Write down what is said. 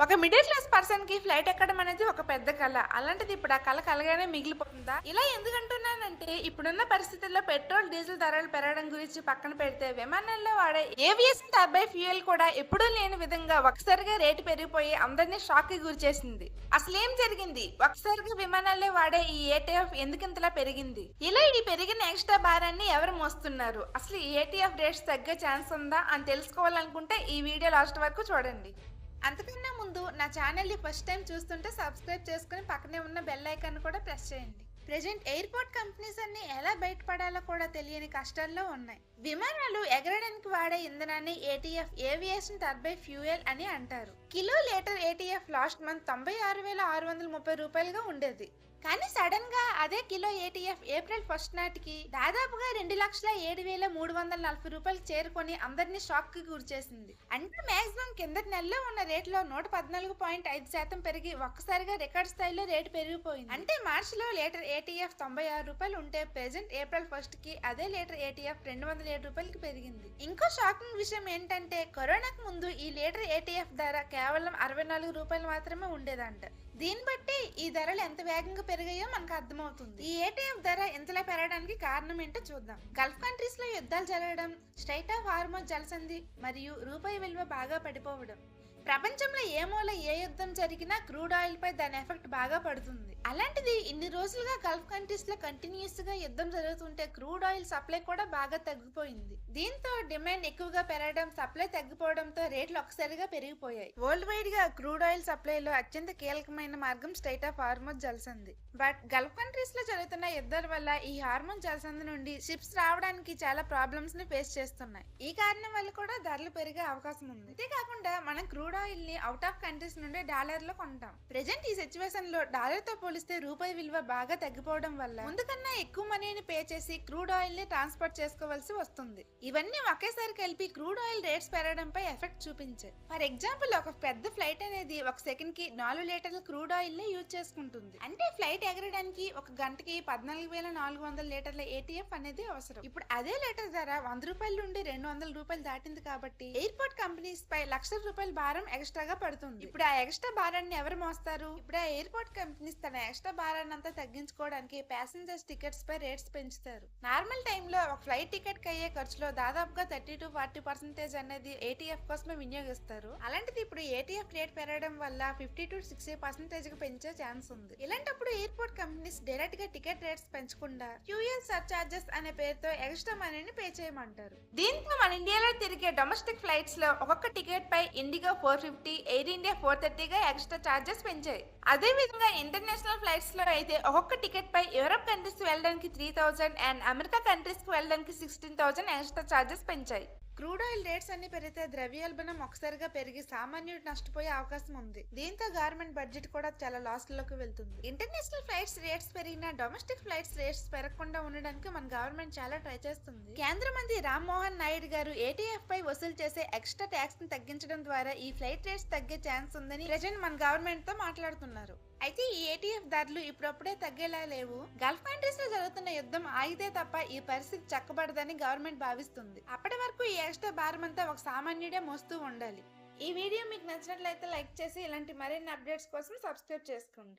ఒక middle class పర్సన్‌కి flight ఎక్కడం అనేది ఒక పెద్ద కల. అలాంటిది ఇప్పుడు ఆ కల కలగానే మిగిలిపోతుందా? ఇలా ఎందుకంటున్నానంటే ఇప్పుడున్న పరిస్థితుల్లో పెట్రోల్, డీజిల్ ధరలు పెరగడం గురించి పక్కన పెడితే విమానాల్లో వాడే ఏవియేషన్ టర్బైన్ ఫ్యూయల్ కూడా ఎప్పుడూ లేని విధంగా ఒక్కసారిగా రేటు పెరిగిపోయి అందరిని షాక్‌కి గురిచేసింది. అసలేం జరిగింది? ఒక్కసారిగా విమానాల్లో వాడే ఈ ఏటీఎఫ్ ఎందుకింతలా పెరిగింది? ఇలా ఈ పెరిగిన ఎక్స్‌ట్రా భారాన్ని ఎవరు మోస్తున్నారు? అసలు ఈ ఏటీఎఫ్ రేట్స్ తగ్గే ఛాన్స్ ఉందా అని తెలుసుకోవాలనుకుంటే ఈ వీడియో లాస్ట్ వరకు చూడండి. అంతకన్నా ముందు నా ఛానల్‌ని ఫస్ట్ టైం చూస్తుంటే సబ్స్క్రైబ్ చేసుకొని పక్కనే ఉన్న బెల్ ఐకాన్ కూడా ప్రెస్ చేయండి. ప్రెజెంట్ ఎయిర్‌పోర్ట్ కంపెనీస్ అన్ని ఎలా బయటపడాలో కూడా తెలియని కష్టాల్లో ఉన్నాయి. విమానాలు ఎగరడానికి వాడే ఇంధనాన్ని ఏటీఎఫ్ ఏవియేషన్ టర్బైన్ ఫ్యూయల్ అని అంటారు. Kilo litre ATF last month రూ. 96,630గా ఉండేది. కానీ సడన్ గా అదే కిలో ఏటీఎఫ్ ఏప్రిల్ 1 నాటికి దాదాపుగా రూ. 2,07,340 చేరుకొని అందరినీ షాక్ కి గురిచేసింది. అంటే మాక్సిమం కిందటి నెలలో ఉన్న రేట్లో 114.5% పెరిగి ఒక్కసారిగా రికార్డ్ స్థాయిలో రేటు పెరిగిపోయింది. అంటే మార్చిలో లీటర్ ఏటీఎఫ్ రూ. 96 ఉంటే ప్రెజెంట్ ఏప్రిల్ 1 కి అదే లీటర్ ఏటీఎఫ్ రూ. 207కి పెరిగింది. ఇంకో షాకింగ్ విషయం ఏంటంటే కరోనాకు ముందు ఈ లీటర్ ఏటీఎఫ్ ధర కేవలం రూ. 64 మాత్రమే ఉండేదంట. దీన్ని బట్టి ఈ ధరలు ఎంత వేగంగా పెరిగాయో మనకు అర్థమవుతుంది. ఈ ఏటీఎఫ్ ధర ఇంతలా పెరగడానికి కారణం ఏంటో చూద్దాం. గల్ఫ్ కంట్రీస్ లో యుద్ధాలు జరగడం, స్ట్రైట్ ఆఫ్ హార్మోజ్ జలసంధి మరియు రూపాయి విలువ బాగా పడిపోవడం. ప్రపంచంలో ఏ మూల ఏ యుద్ధం జరిగినా క్రూడ్ ఆయిల్ పై దాని ఎఫెక్ట్ బాగా పడుతుంది. అలాంటిది ఇన్ని రోజులుగా గల్ఫ్ కంట్రీస్ లో కంటిన్యూస్ గా యుద్ధం జరుగుతుంటే క్రూడ్ ఆయిల్ సప్లై కూడా బాగా తగ్గిపోయింది. దీంతో డిమాండ్ ఎక్కువగా పెరగడం, సప్లై తగ్గిపోవడంతో రేట్లు ఒక్కసారిగా పెరిగిపోయాయి. వరల్డ్ వైడ్ గా క్రూడ్ ఆయిల్ సప్లైలో అత్యంత కీలకమైన మార్గం స్ట్రైట్ ఆఫ్ హార్మోజ్ జలసంధి. బట్ గల్ఫ్ కంట్రీస్ లో జరుగుతున్న యుద్ధాల వల్ల ఈ హార్మోజ్ జలసంధి నుండి షిప్స్ రావడానికి చాలా ప్రాబ్లమ్స్ ని ఫేస్ చేస్తున్నాయి. ఈ కారణం వల్ల కూడా ధరలు పెరిగే అవకాశం ఉంది. అంతేకాకుండా మనం క్రూడ్ ఆయిల్ ని అవుట్ ఆఫ్ కంట్రీస్ నుండి డాలర్ లో కొంటాం. ప్రెజెంట్ ఈ సిచ్యువేషన్ లో డాలర్ తో పోలిస్తే రూపాయి విలువ బాగా తగ్గిపోవడం వల్ల ముందు కన్నా ఎక్కువ మనీని పే చేసి క్రూడ్ ఆయిల్ ని ట్రాన్స్పోర్ట్ చేసుకోవాల్సి వస్తుంది. ఇవన్నీ ఒకేసారి కలిపి క్రూడ్ ఆయిల్ రేట్స్ పెరగడంపై ఎఫెక్ట్ చూపించాయి. ఫర్ ఎగ్జాంపుల్ ఒక పెద్ద ఫ్లైట్ అనేది ఒక సెకండ్ కి 4 లీటర్ల క్రూడ్ ఆయిల్ ని యూజ్ చేసుకుంటుంది. అంటే ఫ్లైట్ ఎగరడానికి ఒక గంటకి 14,400 లీటర్ల ఏటీఎఫ్ అనేది అవసరం. ఇప్పుడు అదే లీటర్ ధర రూ. 100 నుండి రూ. 200 దాటింది కాబట్టి ఎయిర్పోర్ట్ కంపెనీస్ పై లక్షల రూపాయల భారం ఎక్స్ట్రాగా పడుతుంది. ఇప్పుడు ఆ ఎక్స్ట్రా భారాన్ని ఎవరు మోస్తారు? ఇప్పుడు ఆ ఎయిర్పోర్ట్ కంపెనీస్ తన ఎక్స్ట్రా భారాన్ని అంతా తగ్గించుకోవడానికి ప్యాసింజర్స్ టికెట్స్ పై రేట్స్ పెంచుతారు. నార్మల్ టైంలో ఒక ఫ్లైట్ టికెట్ కి అయ్యే ఖర్చులో దాదాపుగా 30-40% అనేది ఏటీఎఫ్ కోసమే వినియోగిస్తారు. అలాంటిది ఇప్పుడు ఏటీఎఫ్ రేట్ పెరగడం వల్ల 50-60% కి పెంచే ఛాన్స్ ఉంది. ఇలాంటప్పుడు ఎయిర్పోర్ట్ కంపెనీస్ డైరెక్ట్ గా టికెట్ రేట్స్ పెంచకుండా ఫ్యూయల్ సర్చార్జెస్ అనే పేరుతో ఎక్స్ట్రా మనీని పే చేయమంటారు. దీంతో మన ఇండియాలో తిరిగే డొమెస్టిక్ ఫ్లైట్స్ లో ఒక్కొక్క టికెట్ పై ఇండిగో 450, ఎయిర్ ఇండియా 430 గా ఎక్స్ట్రా చార్జెస్ పెంచాయి. అదే విధంగా ఇంటర్నేషనల్ ఫ్లైట్స్ లో అయితే ఒక్కొక్క టికెట్ పై యూరోప్ కంట్రీస్ వెళ్ళడానికి 3,000 అండ్ అమెరికా కంట్రీస్ కి వెళ్ళడానికి 16,000 ఎక్స్ట్రా చార్జెస్ పెంచాయి. క్రూడ్ ఆయిల్ రేట్స్ అన్ని పెరిగితే ద్రవ్యోల్బణం ఒకసారిగా పెరిగి సామాన్యుడు నష్టపోయే అవకాశం ఉంది. దీంతో గవర్నమెంట్ బడ్జెట్ కూడా చాలా లాస్ లోకి వెళ్తుంది. ఇంటర్నేషనల్ ఫ్లైట్స్ రేట్స్ పెరిగినా డొమెస్టిక్ ఫ్లైట్స్ రేట్స్ పెరగకుండా ఉండడానికి మన గవర్నమెంట్ చాలా ట్రై చేస్తుంది. కేంద్ర మంత్రి రామ్మోహన్ నాయుడు గారు ఏటీఎఫ్ పై వసూలు చేసే ఎక్స్ట్రా ట్యాక్స్ ని తగ్గించడం ద్వారా ఈ ఫ్లైట్ రేట్స్ తగ్గే ఛాన్స్ ఉందని ప్రెజెంట్ మన గవర్నమెంట్ తో మాట్లాడుతున్నారు. అయితే ఈ ఏటీఎఫ్ ధరలు ఇప్పుడప్పుడే తగ్గేలా లేవు. గల్ఫ్ కంట్రీస్ లో జరుగుతున్న యుద్ధం ఆగితే తప్ప ఈ పరిస్థితి చక్కబడదని గవర్నమెంట్ భావిస్తుంది. అప్పటి వరకు ఈ ఎక్స్ట్రా భారం అంతా ఒక సామాన్యుడే మోస్తూ ఉండాలి. ఈ వీడియో మీకు నచ్చినట్లయితే లైక్ చేసి ఇలాంటి మరిన్ని అప్డేట్స్ కోసం సబ్స్క్రైబ్ చేసుకోండి.